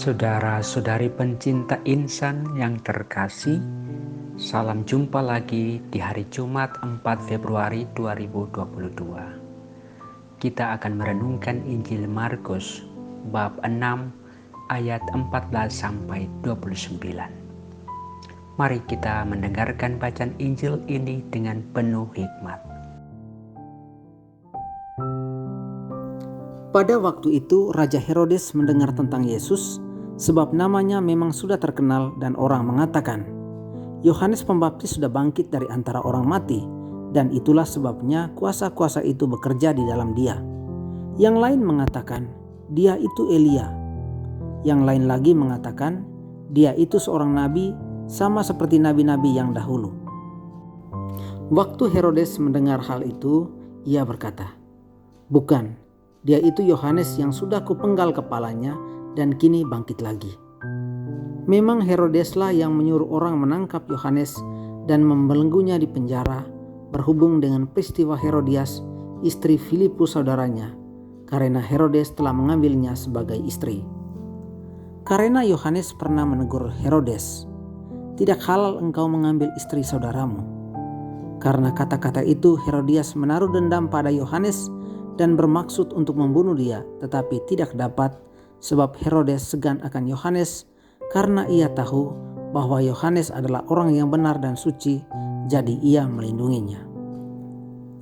Saudara-saudari pencinta insan yang terkasih, salam jumpa lagi di hari Jumat 4 Februari 2022. Kita akan merenungkan Injil Markus bab 6 ayat 14 sampai 29. Mari kita mendengarkan bacaan Injil ini dengan penuh hikmat. Pada waktu itu Raja Herodes mendengar tentang Yesus, sebab namanya memang sudah terkenal dan orang mengatakan, Yohanes Pembaptis sudah bangkit dari antara orang mati, dan itulah sebabnya kuasa-kuasa itu bekerja di dalam dia. Yang lain mengatakan, dia itu Elia. Yang lain lagi mengatakan, dia itu seorang nabi, sama seperti nabi-nabi yang dahulu. Waktu Herodes mendengar hal itu, ia berkata, bukan, dia itu Yohanes yang sudah kupenggal kepalanya dan kini bangkit lagi. Memang Herodeslah yang menyuruh orang menangkap Yohanes dan membelenggunya di penjara berhubung dengan peristiwa Herodias, istri Filipus saudaranya, karena Herodes telah mengambilnya sebagai istri. Karena Yohanes pernah menegur Herodes, tidak halal engkau mengambil istri saudaramu. Karena kata-kata itu Herodias menaruh dendam pada Yohanes dan bermaksud untuk membunuh dia, tetapi tidak dapat, sebab Herodes segan akan Yohanes karena ia tahu bahwa Yohanes adalah orang yang benar dan suci, jadi ia melindunginya.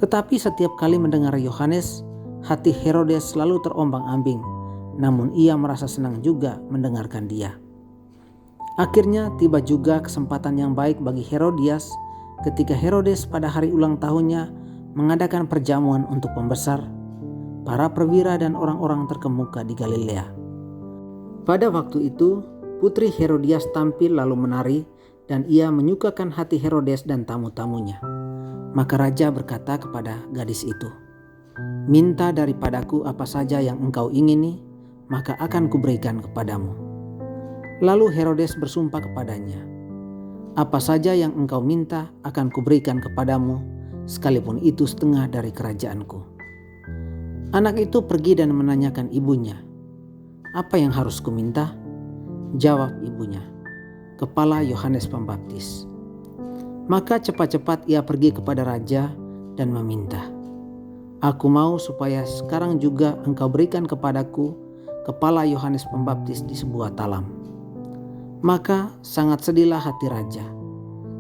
Tetapi setiap kali mendengar Yohanes, hati Herodes selalu terombang-ambing, namun ia merasa senang juga mendengarkan dia. Akhirnya tiba juga kesempatan yang baik bagi Herodias ketika Herodes pada hari ulang tahunnya mengadakan perjamuan untuk pembesar, para perwira dan orang-orang terkemuka di Galilea. Pada waktu itu, putri Herodias tampil lalu menari, dan ia menyukakan hati Herodes dan tamu-tamunya. Maka raja berkata kepada gadis itu, minta daripadaku apa saja yang engkau ingini, maka akan kuberikan kepadamu. Lalu Herodes bersumpah kepadanya, apa saja yang engkau minta akan kuberikan kepadamu, sekalipun itu setengah dari kerajaanku. Anak itu pergi dan menanyakan ibunya, apa yang harus kuminta? Jawab ibunya, kepala Yohanes Pembaptis. Maka cepat-cepat ia pergi kepada raja dan meminta, aku mau supaya sekarang juga engkau berikan kepadaku kepala Yohanes Pembaptis di sebuah talam. Maka sangat sedihlah hati raja.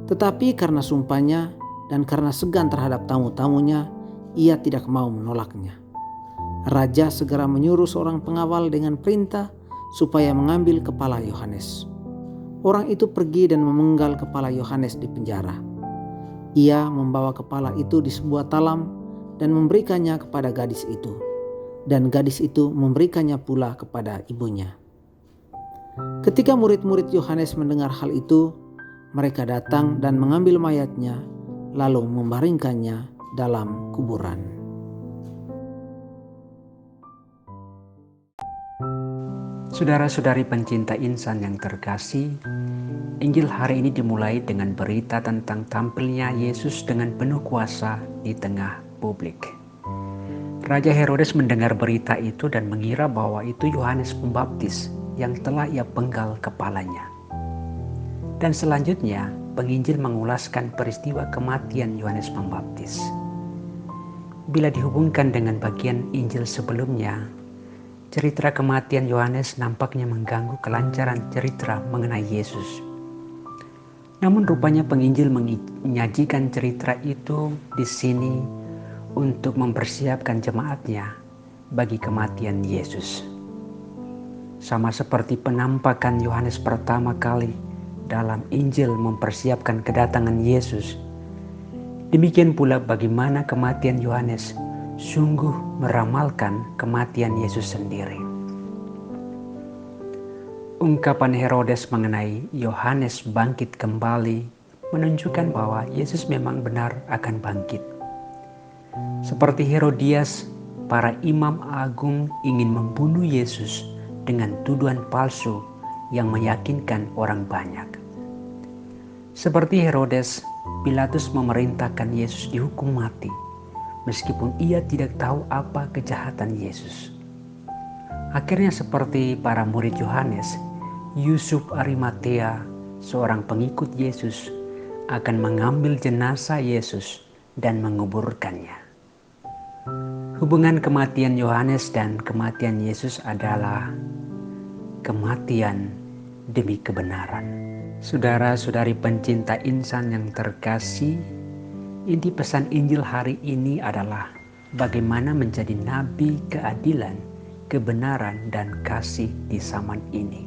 Tetapi karena sumpahnya dan karena segan terhadap tamu-tamunya, ia tidak mau menolaknya. Raja segera menyuruh seorang pengawal dengan perintah supaya mengambil kepala Yohanes. Orang itu pergi dan memenggal kepala Yohanes di penjara. Ia membawa kepala itu di sebuah talam dan memberikannya kepada gadis itu. Dan gadis itu memberikannya pula kepada ibunya. Ketika murid-murid Yohanes mendengar hal itu, mereka datang dan mengambil mayatnya, lalu membaringkannya dalam kuburan. Saudara-saudari pencinta insan yang terkasih, Injil hari ini dimulai dengan berita tentang tampilnya Yesus dengan penuh kuasa di tengah publik. Raja Herodes mendengar berita itu dan mengira bahwa itu Yohanes Pembaptis yang telah ia penggal kepalanya. Dan selanjutnya, penginjil mengulaskan peristiwa kematian Yohanes Pembaptis. Bila dihubungkan dengan bagian Injil sebelumnya, cerita kematian Yohanes nampaknya mengganggu kelancaran cerita mengenai Yesus. Namun rupanya penginjil menyajikan cerita itu di sini untuk mempersiapkan jemaatnya bagi kematian Yesus. Sama seperti penampakan Yohanes pertama kali dalam Injil mempersiapkan kedatangan Yesus, demikian pula bagaimana kematian Yohanes sungguh meramalkan kematian Yesus sendiri. Ungkapan Herodes mengenai Yohanes bangkit kembali menunjukkan bahwa Yesus memang benar akan bangkit. Seperti Herodias, para imam agung ingin membunuh Yesus dengan tuduhan palsu yang meyakinkan orang banyak. Seperti Herodes, Pilatus memerintahkan Yesus dihukum mati, meskipun ia tidak tahu apa kejahatan Yesus. Akhirnya seperti para murid Yohanes, Yusuf Arimatea, seorang pengikut Yesus, akan mengambil jenazah Yesus dan menguburkannya. Hubungan kematian Yohanes dan kematian Yesus adalah kematian demi kebenaran. Saudara-saudari pencinta insan yang terkasih, inti pesan Injil hari ini adalah bagaimana menjadi nabi keadilan, kebenaran, dan kasih di zaman ini.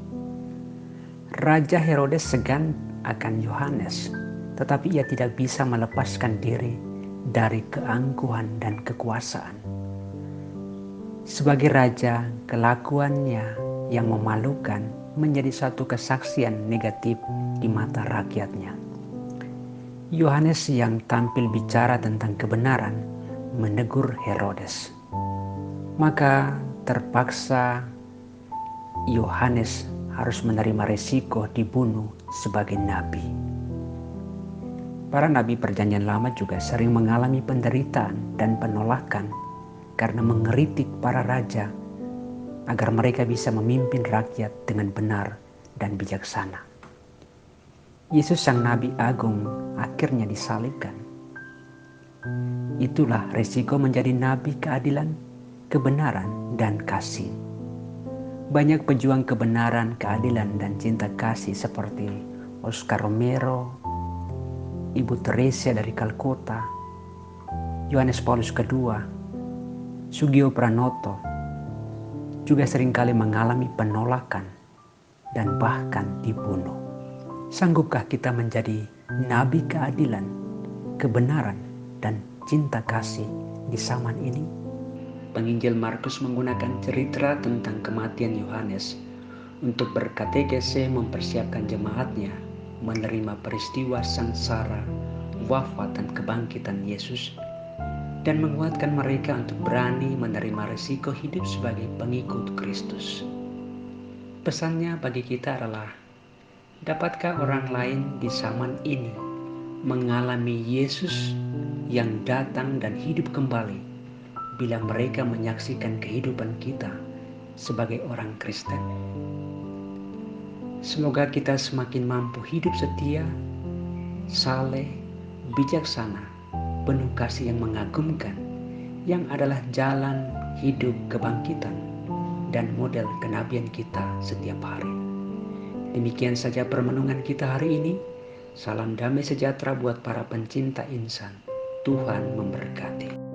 Raja Herodes segan akan Yohanes, tetapi ia tidak bisa melepaskan diri dari keangkuhan dan kekuasaan. Sebagai raja, kelakuannya yang memalukan menjadi satu kesaksian negatif di mata rakyatnya. Yohanes yang tampil bicara tentang kebenaran menegur Herodes. Maka terpaksa Yohanes harus menerima resiko dibunuh sebagai nabi. Para nabi Perjanjian Lama juga sering mengalami penderitaan dan penolakan karena mengkritik para raja agar mereka bisa memimpin rakyat dengan benar dan bijaksana. Yesus sang Nabi Agung akhirnya disalibkan. Itulah resiko menjadi nabi keadilan, kebenaran, dan kasih. Banyak pejuang kebenaran, keadilan, dan cinta kasih seperti Oscar Romero, Ibu Teresia dari Kalkota, Yohanes Paulus II, Sugio Pranoto, juga seringkali mengalami penolakan dan bahkan dibunuh. Sanggupkah kita menjadi nabi keadilan, kebenaran, dan cinta kasih di zaman ini? Penginjil Markus menggunakan cerita tentang kematian Yohanes untuk berkatekese mempersiapkan jemaatnya menerima peristiwa sangsara, wafat, dan kebangkitan Yesus, dan menguatkan mereka untuk berani menerima risiko hidup sebagai pengikut Kristus. Pesannya bagi kita adalah, dapatkah orang lain di zaman ini mengalami Yesus yang datang dan hidup kembali bila mereka menyaksikan kehidupan kita sebagai orang Kristen? Semoga kita semakin mampu hidup setia, saleh, bijaksana, penuh kasih yang mengagumkan, yang adalah jalan hidup kebangkitan dan model kenabian kita setiap hari. Demikian saja permenungan kita hari ini. Salam damai sejahtera buat para pencinta insan. Tuhan memberkati.